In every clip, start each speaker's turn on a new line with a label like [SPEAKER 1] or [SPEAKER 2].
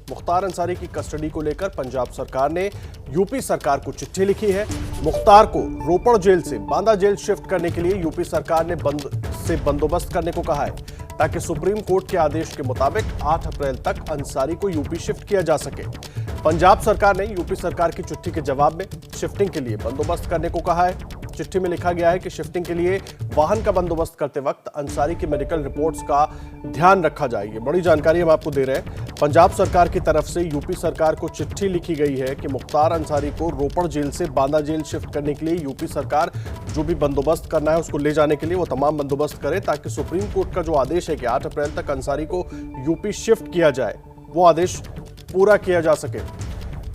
[SPEAKER 1] मुख्तार अंसारी की कस्टडी को लेकर पंजाब सरकार ने यूपी सरकार को चिट्ठी लिखी है। मुख्तार को रोपड़ जेल से बांदा जेल शिफ्ट करने के लिए यूपी सरकार ने बंदोबस्त करने को कहा है, ताकि सुप्रीम कोर्ट के आदेश के मुताबिक 8 अप्रैल तक अंसारी को यूपी शिफ्ट किया जा सके। पंजाब सरकार ने यूपी सरकार की चिट्ठी के जवाब में शिफ्टिंग के लिए बंदोबस्त करने को कहा है। चिट्ठी में लिखा गया है कि शिफ्टिंग के लिए वाहन का बंदोबस्त करते वक्त अंसारी की मेडिकल रिपोर्ट्स का ध्यान रखा जाए। ये बड़ी जानकारी हम आपको दे रहे हैं। पंजाब सरकार की तरफ से यूपी सरकार को चिट्ठी लिखी गई है कि मुख्तार अंसारी को रोपड़ जेल से बांदा जेल शिफ्ट करने के लिए यूपी सरकार जो भी बंदोबस्त करना है उसको ले जाने के लिए वो तमाम बंदोबस्त करे, ताकि सुप्रीम कोर्ट का जो आदेश है कि 8 अप्रैल तक अंसारी को यूपी शिफ्ट किया जाए वो आदेश पूरा किया जा सके।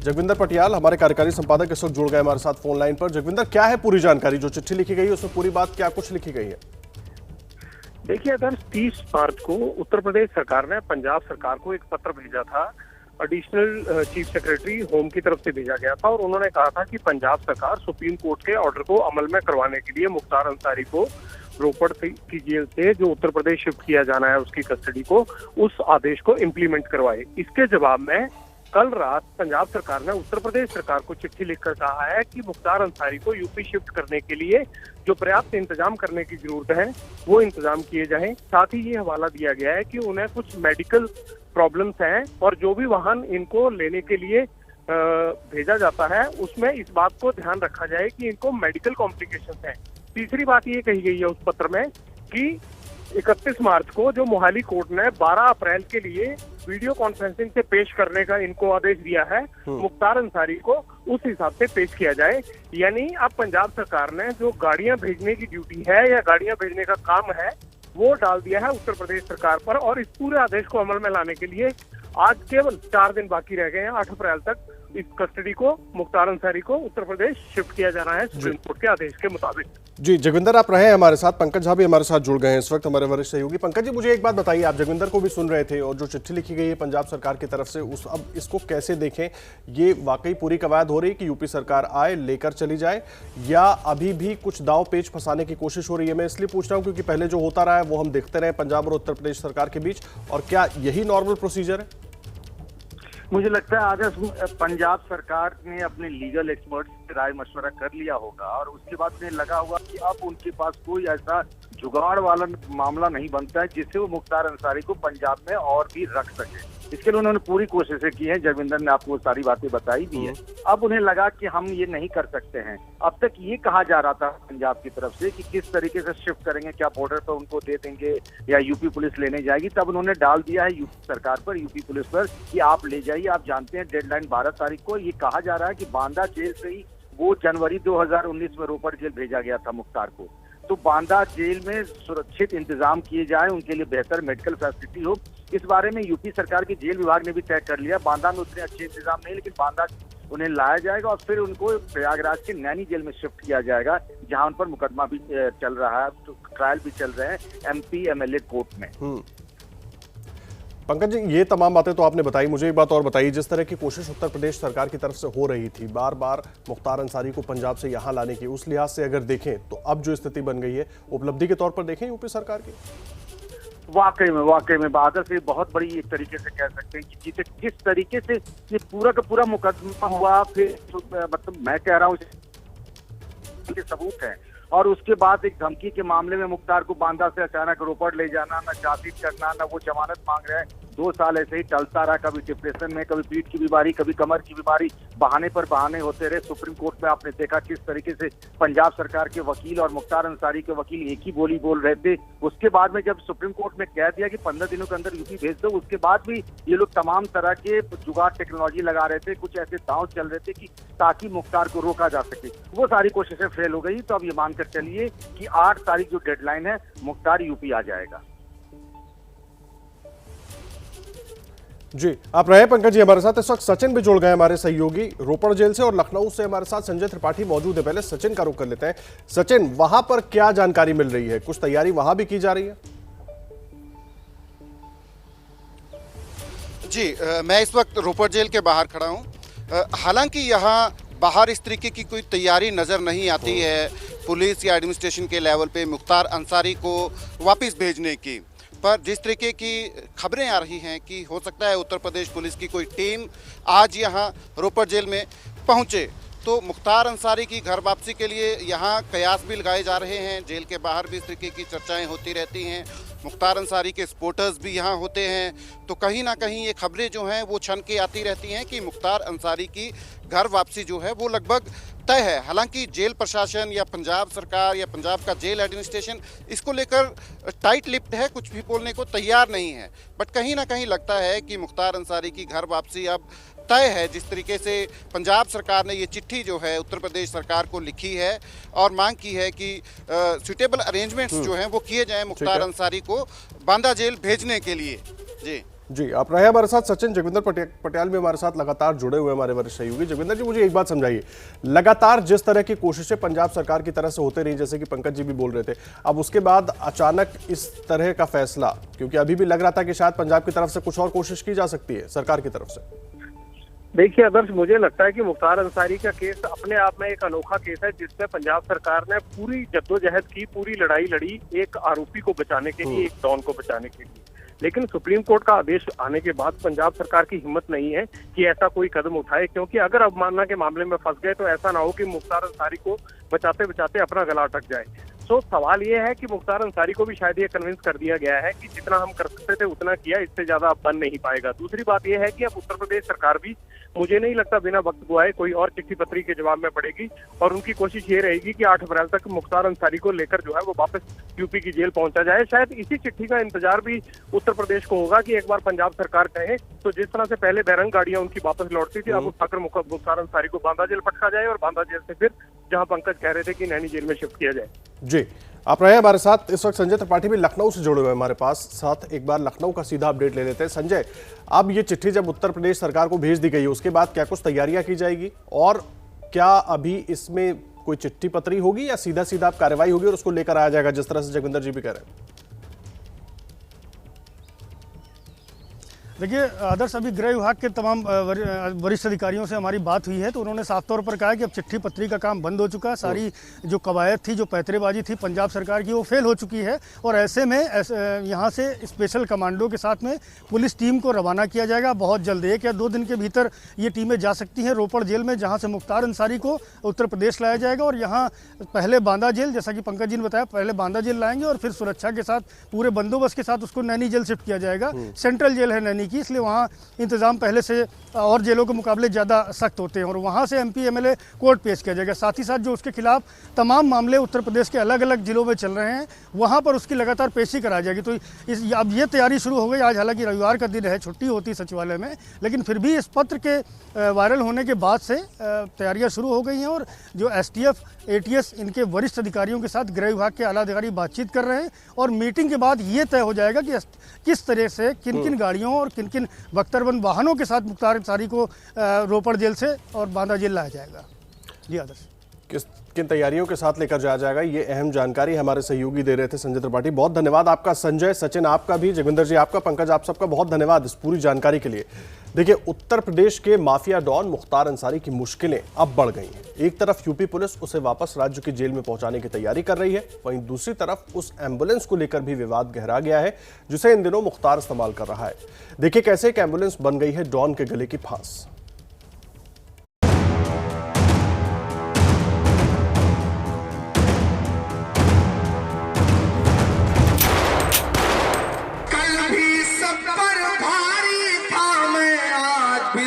[SPEAKER 1] जगविंदर पटियाल हमारे कार्यकारी संपादक इस वक्त जुड़ गए हमारे साथ फोन लाइन पर। जगविंदर, क्या है पूरी जानकारी? जो चिट्ठी लिखी गई है उसमें पूरी बात क्या कुछ लिखी गई है?
[SPEAKER 2] देखिए, अगर 30 मार्च को उत्तर प्रदेश सरकार ने पंजाब सरकार को एक पत्र भेजा था, एडिशनल चीफ सेक्रेटरी होम की तरफ से भेजा गया था, और उन्होंने कहा था कि पंजाब सरकार सुप्रीम कोर्ट के ऑर्डर को अमल में करवाने के लिए मुख्तार अंसारी को रोपड़ की जेल से जो उत्तर प्रदेश शिफ्ट किया जाना है उसकी कस्टडी को, उस आदेश को इम्प्लीमेंट करवाए। इसके जवाब में कल रात पंजाब सरकार ने उत्तर प्रदेश सरकार को चिट्ठी लिखकर कहा है कि मुख्तार अंसारी को यूपी शिफ्ट करने के लिए जो पर्याप्त इंतजाम करने की जरूरत है वो इंतजाम किए जाएं। साथ ही ये हवाला दिया गया है कि उन्हें कुछ मेडिकल प्रॉब्लम्स हैं और जो भी वाहन इनको लेने के लिए भेजा जाता है उसमें इस बात को ध्यान रखा जाए कि इनको मेडिकल कॉम्प्लिकेशंस हैं। तीसरी बात ये कही गई है उस पत्र में कि 31 मार्च को जो मोहाली कोर्ट ने 12 अप्रैल के लिए वीडियो कॉन्फ्रेंसिंग से पेश करने का इनको आदेश दिया है, मुख्तार अंसारी को उस हिसाब से पेश किया जाए। यानी अब पंजाब सरकार ने जो गाड़ियां भेजने की ड्यूटी है या गाड़ियां भेजने का काम है वो डाल दिया है उत्तर प्रदेश सरकार पर, और इस पूरे आदेश को अमल में लाने के लिए आज केवल 4 दिन बाकी रह गए हैं। 8 अप्रैल तक इस कस्टडी को मुख्तार अंसारी को उत्तर प्रदेश शिफ्ट किया जाना है सुप्रीम कोर्ट के आदेश के मुताबिक।
[SPEAKER 1] जी जगविंदर, आप रहे हैं हमारे साथ। पंकज झा भी हमारे साथ जुड़ गए हैं इस वक्त, हमारे वरिष्ठ सहयोगी। पंकज जी, मुझे एक बात बताइए, आप जगविंदर को भी सुन रहे थे और जो चिट्ठी लिखी गई है पंजाब सरकार की तरफ से अब इसको कैसे देखें? ये वाकई पूरी कवायद हो रही है कि यूपी सरकार आए लेकर चली जाए, या अभी भी कुछ दाव पेच फंसाने की कोशिश हो रही है? मैं इसलिए पूछ रहा हूँ क्योंकि पहले जो होता रहा है वो हम देखते रहे पंजाब और उत्तर प्रदेश सरकार के बीच, और क्या यही नॉर्मल प्रोसीजर है?
[SPEAKER 3] मुझे लगता है आज पंजाब सरकार ने अपने लीगल एक्सपर्ट से राय मशवरा कर लिया होगा और उसके बाद उन्हें लगा होगा कि अब उनके पास कोई ऐसा जुगाड़ वाला मामला नहीं बनता है जिससे वो मुख्तार अंसारी को पंजाब में और भी रख सके। इसके लिए उन्होंने पूरी कोशिशें की हैं। जगविंदर ने आपको सारी बातें बताई भी है। अब उन्हें लगा कि हम ये नहीं कर सकते हैं। अब तक ये कहा जा रहा था पंजाब की तरफ से कि किस तरीके से शिफ्ट करेंगे, क्या बॉर्डर पर उनको दे देंगे या यूपी पुलिस लेने जाएगी। तब उन्होंने डाल दिया है यूपी सरकार पर, यूपी पुलिस पर कि आप ले जाइए। आप जानते हैं डेडलाइन 12 तारीख को। ये कहा जा रहा है कि बांदा जेल से ही वो जनवरी 2019 में रोपड़ जेल भेजा गया था मुख्तार को। तो बांदा जेल में सुरक्षित इंतजाम किए जाए, उनके लिए बेहतर मेडिकल फैसिलिटी हो, इस बारे में यूपी सरकार के जेल विभाग ने भी तय कर लिया। बांदा में उतने अच्छे इंतजाम नहीं, लेकिन बांदा उन्हें लाया जाएगा और फिर उनको प्रयागराज के नैनी जेल में शिफ्ट किया जाएगा, जहां उन पर मुकदमा भी चल रहा है, तो ट्रायल भी चल रहे हैं MP MLA कोर्ट में।
[SPEAKER 1] पंकज जी, ये तमाम बातें तो आपने बताई। मुझे एक बात और बताइए, जिस तरह की कोशिश उत्तर प्रदेश सरकार की तरफ से हो रही थी बार बार मुख्तार अंसारी को पंजाब से यहाँ लाने की, उस लिहाज से अगर देखें तो अब जो स्थिति बन गई है उपलब्धि के तौर पर देखें यूपी सरकार की?
[SPEAKER 3] वाकई में बादल से बहुत बड़ी एक तरीके से कह सकते हैं कि जिस तरीके से ये पूरा का पूरा मुकदमा हुआ, फिर मतलब मैं कह रहा हूँ सबूत है, और उसके बाद एक धमकी के मामले में मुख्तार को बांदा से अचानक रोपड़ ले जाना, ना चार्जशीट करना, ना वो जमानत मांग रहे हैं। 2 साल ऐसे ही टलता रहा, कभी डिप्रेशन में, कभी पीठ की बीमारी, कभी कमर की बीमारी, बहाने पर बहाने होते रहे। सुप्रीम कोर्ट में आपने देखा किस तरीके से पंजाब सरकार के वकील और मुख्तार अंसारी के वकील एक ही बोली बोल रहे थे। उसके बाद में जब सुप्रीम कोर्ट में कह दिया कि 15 दिनों के अंदर यूपी भेज दो, उसके बाद भी ये लोग तमाम तरह के जुगाड़ टेक्नोलॉजी लगा रहे थे, कुछ ऐसे दांव चल रहे थे कि ताकि मुख्तार को रोका जा सके। वो सारी कोशिशें फेल हो गई। तो अब ये मानकर चलिए कि 8 तारीख जो डेडलाइन है, मुख्तार यूपी आ जाएगा।
[SPEAKER 1] जी, आप रहे पंकज जी हमारे साथ। इस वक्त सचिन भी जुड़ गए हमारे सहयोगी रोपड़ जेल से, और लखनऊ से हमारे साथ संजय त्रिपाठी मौजूद है। पहले सचिन का रुख कर लेते हैं। सचिन, वहां पर क्या जानकारी मिल रही है? कुछ तैयारी वहां भी की जा रही है?
[SPEAKER 4] जी, मैं इस वक्त रोपड़ जेल के बाहर खड़ा हूं। हालांकि यहाँ बाहर इस तरीके की कोई तैयारी नज़र नहीं आती है पुलिस या एडमिनिस्ट्रेशन के लेवल पे मुख्तार अंसारी को वापस भेजने की। पर जिस तरीके की खबरें आ रही हैं कि हो सकता है उत्तर प्रदेश पुलिस की कोई टीम आज यहाँ रोपड़ जेल में पहुँचे, तो मुख्तार अंसारी की घर वापसी के लिए यहाँ कयास भी लगाए जा रहे हैं। जेल के बाहर भी इस तरीके की चर्चाएं होती रहती हैं। मुख्तार अंसारी के सपोर्टर्स भी यहाँ होते हैं, तो कहीं ना कहीं ये खबरें जो हैं वो छन के आती रहती हैं कि मुख्तार अंसारी की घर वापसी जो है वो लगभग तय है। हालांकि जेल प्रशासन या पंजाब सरकार या पंजाब का जेल एडमिनिस्ट्रेशन इसको लेकर टाइट लिप्ड है, कुछ भी बोलने को तैयार नहीं है। बट कहीं ना कहीं लगता है कि मुख्तार अंसारी की घर वापसी अब तय है। जिस तरीके से पंजाब सरकार ने ये चिट्ठी जो है उत्तर प्रदेश सरकार को लिखी है और मांग की है कि सुटेबल अरेंजमेंट्स जो हैं वो किए जाएं मुख्तार अंसारी को बांदा जेल भेजने के लिए। जी,
[SPEAKER 1] आप रहे हमारे साथ सचिन। जगविंदर पटियाल भी हमारे साथ लगातार जुड़े हुए हमारे वरिष्ठ सहयोगी। जगविंदर जी, मुझे एक बात समझाइए, लगातार जिस तरह की कोशिशें पंजाब सरकार की तरफ से होते रही, जैसे कि पंकज जी भी बोल रहे थे, अब उसके बाद अचानक इस तरह का फैसला, क्योंकि अभी भी लग रहा था कि शायद पंजाब की तरफ से कुछ और कोशिश की जा सकती है सरकार की तरफ से।
[SPEAKER 2] देखिए आदर्श, मुझे लगता है कि मुख्तार अंसारी का केस अपने आप में एक अनोखा केस है, जिसमें पंजाब सरकार ने पूरी जद्दोजहद की, पूरी लड़ाई लड़ी एक आरोपी को बचाने के लिए, एक डॉन को बचाने के लिए। लेकिन सुप्रीम कोर्ट का आदेश आने के बाद पंजाब सरकार की हिम्मत नहीं है कि ऐसा कोई कदम उठाए, क्योंकि अगर अवमानना के मामले में फंस गए तो ऐसा ना हो कि मुख्तार अंसारी को बचाते बचाते अपना गला अटक जाए। तो सवाल ये है कि मुख्तार अंसारी को भी शायद ये कन्विंस कर दिया गया है कि जितना हम कर सकते थे उतना किया, इससे ज्यादा अब बन नहीं पाएगा। दूसरी बात यह है कि अब उत्तर प्रदेश सरकार भी, मुझे नहीं लगता बिना वक्त गुआए कोई और चिट्ठी पत्री के जवाब में पड़ेगी, और उनकी कोशिश ये रहेगी कि 8 अप्रैल तक मुख्तार अंसारी को लेकर जो है वो वापस यूपी की जेल पहुंचा जाए। शायद इसी चिट्ठी का इंतजार भी उत्तर प्रदेश को होगा कि एक बार पंजाब सरकार कहे तो जिस तरह से पहले बैरंग गाड़ियां उनकी वापस लौटती थी, अब उठाकर मुख्तार अंसारी को बांदा जेल पटका जाए और बांदा जेल से फिर जहां पंकज कह रहे थे कि नैनी जेल में शिफ्ट किया जाए।
[SPEAKER 1] जी, आप रहे हमारे साथ। इस वक्त संजय त्रिपाठी भी लखनऊ से जुड़े हुए हमारे पास साथ। एक बार लखनऊ का सीधा अपडेट ले लेते हैं। संजय, अब ये चिट्ठी जब उत्तर प्रदेश सरकार को भेज दी गई है, उसके बाद क्या कुछ तैयारियां की जाएगी, और क्या अभी इसमें कोई चिट्ठी पत्री होगी या सीधा सीधा अब कार्रवाई होगी और उसको लेकर आया जाएगा, जिस तरह से जगविंदर जी भी कह रहे हैं?
[SPEAKER 5] देखिए आदर्श, अभी गृह विभाग के तमाम वरिष्ठ अधिकारियों से हमारी बात हुई है, तो उन्होंने साफ तौर पर कहा है कि अब चिट्ठी पत्री का काम बंद हो चुका है। सारी जो कवायद थी, जो पैतरेबाजी थी पंजाब सरकार की, वो फेल हो चुकी है, और ऐसे में यहाँ से स्पेशल कमांडो के साथ में पुलिस टीम को रवाना किया जाएगा। बहुत जल्द 1 या 2 दिन के भीतर ये टीमें जा सकती हैं रोपड़ जेल में, जहाँ से मुख्तार अंसारी को उत्तर प्रदेश लाया जाएगा। और यहाँ पहले बांदा जेल, जैसा कि पंकज जी ने बताया, पहले बांदा जेल लाएंगे और फिर सुरक्षा के साथ, पूरे बंदोबस्त के साथ उसको नैनी जेल शिफ्ट किया जाएगा। सेंट्रल जेल है नैनी की, इसलिए वहाँ इंतजाम पहले से और जेलों के मुकाबले ज़्यादा सख्त होते हैं, और वहाँ से MP MLA कोर्ट पेश किया जाएगा। साथ ही साथ जो उसके खिलाफ तमाम मामले उत्तर प्रदेश के अलग अलग जिलों में चल रहे हैं, वहाँ पर उसकी लगातार पेशी कराई जाएगी। तो अब ये तैयारी शुरू हो गई। आज हालांकि रविवार का दिन है, छुट्टी होती सचिवालय में, लेकिन फिर भी इस पत्र के वायरल होने के बाद से तैयारियाँ शुरू हो गई हैं, और जो STF ATS इनके वरिष्ठ अधिकारियों के साथ गृह विभाग के आला अधिकारी बातचीत कर रहे हैं, और मीटिंग के बाद ये तय हो जाएगा कि किस तरह से, किन किन गाड़ियों और किन किन बख्तरबंद वाहनों के साथ मुख्तार अंसारी को रोपड़ जेल से और बांदा जेल लाया जाएगा। जी आदर्श,
[SPEAKER 1] किन तैयारियों के साथ लेकर जाया जाएगा, ये अहम जानकारी हमारे सहयोगी दे रहे थे संजय त्रिपाठी। बहुत धन्यवाद आपका संजय। सचिन आपका भी, जगविंदर जी आपका, पंकज आप सबका बहुत धन्यवाद इस पूरी जानकारी के लिए। देखिए, उत्तर प्रदेश के माफिया डॉन मुख्तार अंसारी की मुश्किलें अब बढ़ गई हैं। एक तरफ यूपी पुलिस उसे वापस राज्य की जेल में पहुंचाने की तैयारी कर रही है, वहीं दूसरी तरफ उस एम्बुलेंस को लेकर भी विवाद गहरा गया है, जिसे इन दिनों मुख्तार इस्तेमाल कर रहा है। देखिए कैसे एक एम्बुलेंस बन गई है डॉन के गले की फांस।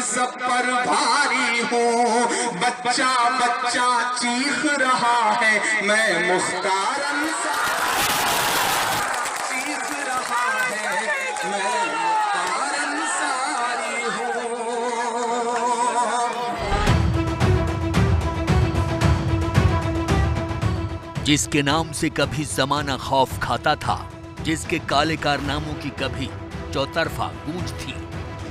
[SPEAKER 6] सब पर भारी हूँ, बच्चा बच्चा चीख रहा है, मैं मुख्तार चीख रहा है, मैं मुख्तार अंसारी हूँ।
[SPEAKER 7] जिसके नाम से कभी जमाना खौफ खाता था, जिसके काले कारनामों की कभी चौतरफा गूंज थी,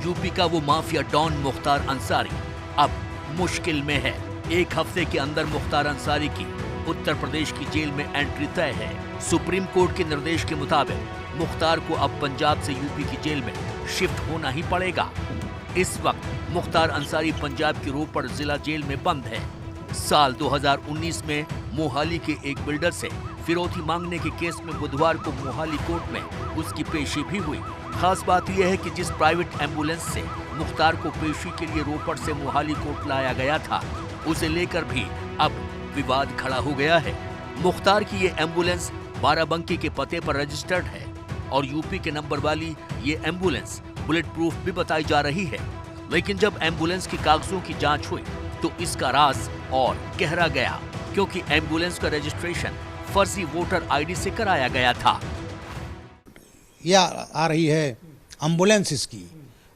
[SPEAKER 7] यूपी का वो माफिया डॉन मुख्तार अंसारी अब मुश्किल में है। 1 हफ्ते के अंदर मुख्तार अंसारी की उत्तर प्रदेश की जेल में एंट्री तय है। सुप्रीम कोर्ट के निर्देश के मुताबिक मुख्तार को अब पंजाब से यूपी की जेल में शिफ्ट होना ही पड़ेगा। इस वक्त मुख्तार अंसारी पंजाब की रोपड़ जिला जेल में बंद है। साल 2019 में मोहाली के एक बिल्डर से फिरौती मांगने के केस में बुधवार को मोहाली कोर्ट में उसकी पेशी भी हुई। खास बात यह है कि जिस प्राइवेट एम्बुलेंस से मुख्तार को पेशी के लिए रोपड़ से मोहाली कोर्ट लाया गया था, उसे लेकर भी अब विवाद खड़ा हो गया है। मुख्तार की ये एम्बुलेंस बाराबंकी के पते पर रजिस्टर्ड है और यूपी के नंबर वाली ये एम्बुलेंस बुलेट प्रूफ भी बताई जा रही है। लेकिन जब एम्बुलेंस के कागजों की जांच हुई तो इसका राज और गहरा गया, क्योंकि एम्बुलेंस का रजिस्ट्रेशन फर्जी वोटर आईडी से कराया गया था।
[SPEAKER 8] यह आ रही है एम्बुलेंस इसकी,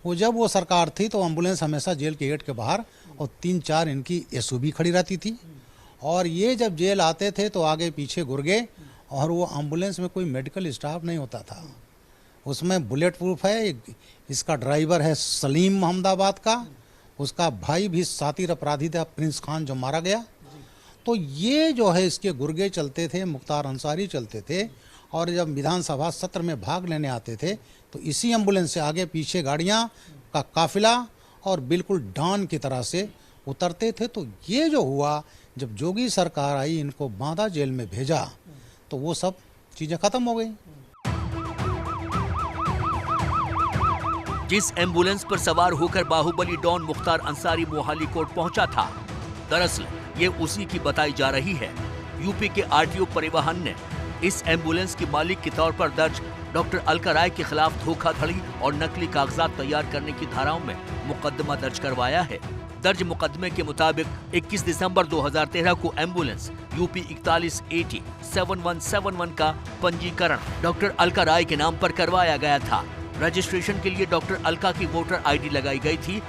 [SPEAKER 8] जब वो सरकार थी तो एम्बुलेंस हमेशा जेल के गेट के बाहर और 3-4 इनकी एसयूवी खड़ी रहती थी, और ये जब जेल आते थे तो आगे पीछे गुर्गे, और वो एम्बुलेंस में कोई मेडिकल स्टाफ नहीं होता था। उसमें बुलेट प्रूफ है। इसका ड्राइवर है सलीम अहमदाबाद का, उसका भाई भी सातिर अपराधी था प्रिंस खान जो मारा गया। तो ये जो है इसके गुर्गे चलते थे, मुख्तार अंसारी चलते थे, और जब विधानसभा सत्र में भाग लेने आते थे तो इसी एम्बुलेंस से आगे पीछे गाड़ियां का काफिला और बिल्कुल डान की तरह से उतरते थे। तो ये जो हुआ, जब जोगी सरकार आई, इनको बांदा जेल में भेजा, तो वो सब चीजें खत्म हो गई।
[SPEAKER 7] जिस एम्बुलेंस पर सवार होकर बाहुबली डॉन मुख्तार अंसारी मोहाली कोर्ट पहुंचा था, दरअसल ये उसी की बताई जा रही है। यूपी के आरटीओ परिवहन ने इस एम्बुलेंस की मालिक के तौर पर दर्ज डॉक्टर अलका राय के खिलाफ धोखाधड़ी और नकली कागजात तैयार करने की धाराओं में मुकदमा दर्ज करवाया है। दर्ज मुकदमे के मुताबिक 21 दिसंबर 2013 को एम्बुलेंस यूपी 4180 7171 का पंजीकरण डॉक्टर अलका राय के नाम पर करवाया गया था। रजिस्ट्रेशन के लिए डॉक्टर अलका की वोटर आईडी लगाई गई थी,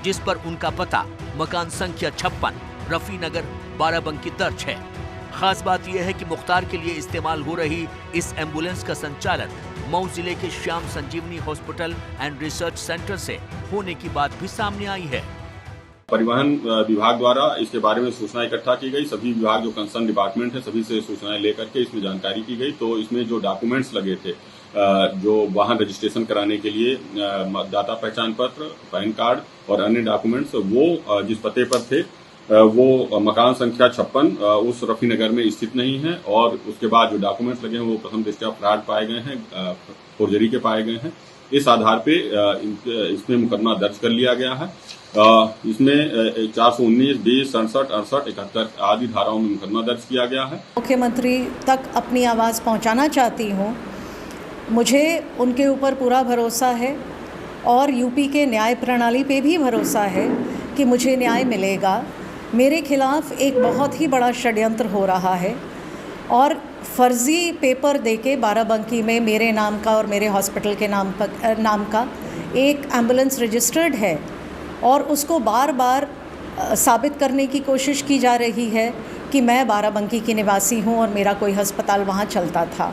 [SPEAKER 7] जिस पर उनका पता मकान संख्या 56 रफी नगर बाराबंकी दर्ज है। खास बात यह है कि मुख्तार के लिए इस्तेमाल हो रही इस एम्बुलेंस का संचालन मऊ जिले के श्याम संजीवनी हॉस्पिटल एंड रिसर्च सेंटर से होने की बात भी सामने आई है।
[SPEAKER 9] परिवहन विभाग द्वारा इसके बारे में सूचना इकट्ठा की गई। सभी विभाग जो कंसर्न डिपार्टमेंट है, सभी से सूचनाएं लेकर के इसमें जानकारी की गई। तो इसमें जो डॉक्यूमेंट्स लगे थे, जो वाहन रजिस्ट्रेशन कराने के लिए मतदाता पहचान पत्र, पैन कार्ड और अन्य डॉक्यूमेंट्स, वो जिस पते पर थे वो मकान संख्या 56 उस रफी नगर में स्थित नहीं है। और उसके बाद जो डॉक्यूमेंट्स लगे हैं वो प्रथम दृष्टया फ्रॉड पाए गए हैं, फोर्जरी के पाए गए हैं। इस आधार पे इसमें मुकदमा दर्ज कर लिया गया है। इसमें 419, 20, 67, 68, 71 आदि धाराओं में मुकदमा दर्ज किया गया है।
[SPEAKER 10] मुख्यमंत्री तक अपनी आवाज़ पहुंचाना चाहती हूं। मुझे उनके ऊपर पूरा भरोसा है और यूपी के न्याय प्रणाली पे भी भरोसा है कि मुझे न्याय मिलेगा। मेरे खिलाफ एक बहुत ही बड़ा षड्यंत्र हो रहा है और फर्जी पेपर देके बाराबंकी में मेरे नाम का और मेरे हॉस्पिटल के नाम का एक एम्बुलेंस रजिस्टर्ड है, और उसको बार बार साबित करने की कोशिश की जा रही है कि मैं बाराबंकी की निवासी हूं और मेरा कोई अस्पताल वहां चलता था।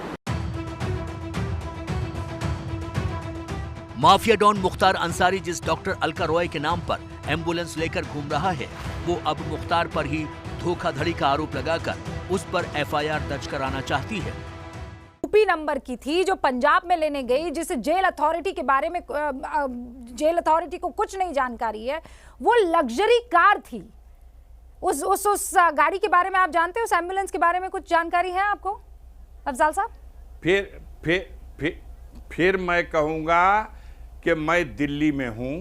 [SPEAKER 7] माफिया डॉन मुख्तार अंसारी जिस डॉक्टर अलका रॉय के नाम पर एम्बुलेंस लेकर घूम रहा है, वो अब मुख्तार पर ही धोखाधड़ी का आरोप लगाकर उस पर एफआईआर दर्ज कराना चाहती है।
[SPEAKER 11] यूपी नंबर की थी जो पंजाब में लेने गई, जिस जेल अथॉरिटी के बारे में जेल अथॉरिटी को कुछ नहीं जानकारी है। वो लग्जरी कार थी। उस गाड़ी के बारे में आप जानते हो? उस एम्बुलेंस के बारे में कुछ जानकारी है आपको अफजाल साहब?
[SPEAKER 12] फिर मैं कहूँगा कि मैं दिल्ली में हूँ,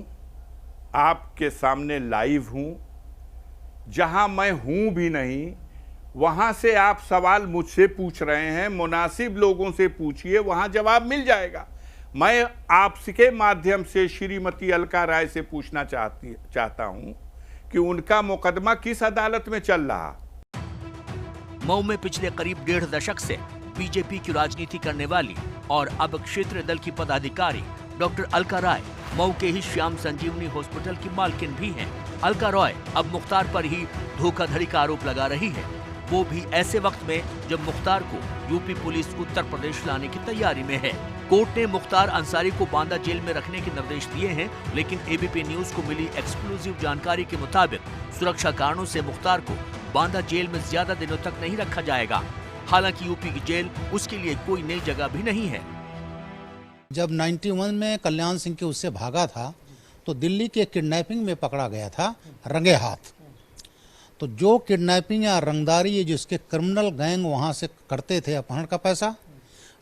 [SPEAKER 12] आपके सामने लाइव हूँ। जहाँ मैं हूँ भी नहीं, वहाँ से आप सवाल मुझसे पूछ रहे हैं। मुनासिब लोगों से पूछिए, वहाँ जवाब मिल जाएगा। मैं आपके माध्यम से श्रीमती अलका राय से पूछना चाहता हूँ कि उनका मुकदमा किस अदालत में चल रहा।
[SPEAKER 7] मऊ में पिछले करीब 1.5 दशक से बीजेपी की राजनीति करने वाली और अब क्षेत्रीय दल की पदाधिकारी डॉक्टर अलका राय मऊ के ही श्याम संजीवनी हॉस्पिटल की मालकिन भी हैं। अलका रॉय अब मुख्तार पर ही धोखाधड़ी का आरोप लगा रही है, वो भी ऐसे वक्त में जब मुख्तार को यूपी पुलिस उत्तर प्रदेश लाने की तैयारी में है। कोर्ट ने मुख्तार अंसारी को बांदा जेल में रखने के निर्देश दिए हैं, लेकिन एबीपी न्यूज को मिली एक्सक्लूसिव जानकारी के मुताबिक सुरक्षा कारणों से मुख्तार को बांदा जेल में ज्यादा दिनों तक नहीं रखा जाएगा। हालांकि यूपी की जेल उसके लिए कोई नई जगह भी नहीं है।
[SPEAKER 8] जब 91 में कल्याण सिंह के उससे भागा था तो दिल्ली के किडनैपिंग में पकड़ा गया था रंगे हाथ। तो जो किडनैपिंग या रंगदारी ये जिसके क्रिमिनल गैंग वहाँ से करते थे, अपहरण का पैसा,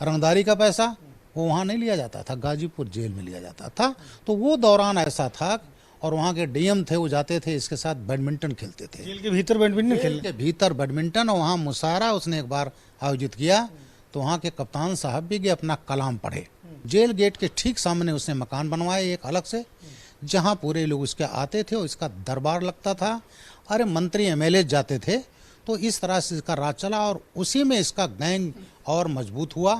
[SPEAKER 8] रंगदारी का पैसा, वो वहाँ नहीं लिया जाता था, गाजीपुर जेल में लिया जाता था। तो वो दौरान ऐसा था, और वहाँ के डीएम थे, वो जाते थे इसके साथ बैडमिंटन खेलते थे,
[SPEAKER 5] जेल के भीतर बैडमिंटन खेल
[SPEAKER 8] के भीतर बैडमिंटन। और वहाँ मुशायरा उसने एक बार आयोजित किया, तो वहाँ के कप्तान साहब भी गए, अपना कलाम पढ़े। जेल गेट के ठीक सामने उसने मकान बनवाए एक अलग से, जहाँ पूरे लोग उसके आते थे और इसका दरबार लगता था। अरे मंत्री एमएलए जाते थे। तो इस तरह से इसका राज चला और उसी में इसका गैंग और मजबूत हुआ।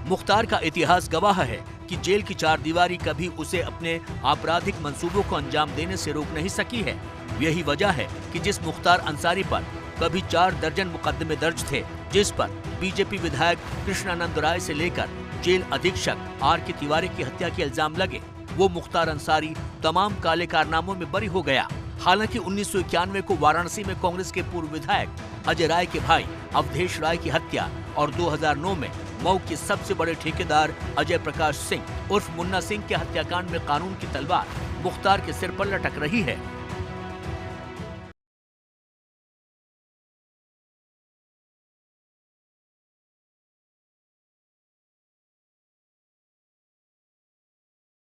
[SPEAKER 7] मुख्तार का इतिहास गवाह है कि जेल की चारदीवारी कभी उसे अपने आपराधिक मंसूबों को अंजाम देने से रोक नहीं सकी है। यही वजह है कि जिस मुख्तार अंसारी पर कभी 4 दर्जन मुकदमे दर्ज थे, जिस पर बीजेपी विधायक कृष्णानंद राय से लेकर जेल अधीक्षक आर के तिवारी की हत्या के इल्जाम लगे, वो मुख्तार अंसारी तमाम काले कारनामों में बरी हो गया। हालांकि 1991 को वाराणसी में कांग्रेस के पूर्व विधायक अजय राय के भाई अवधेश राय की हत्या और 2009 में मऊ के सबसे बड़े ठेकेदार अजय प्रकाश सिंह उर्फ मुन्ना सिंह के हत्याकांड में कानून की तलवार मुख्तार के सिर पर लटक रही है।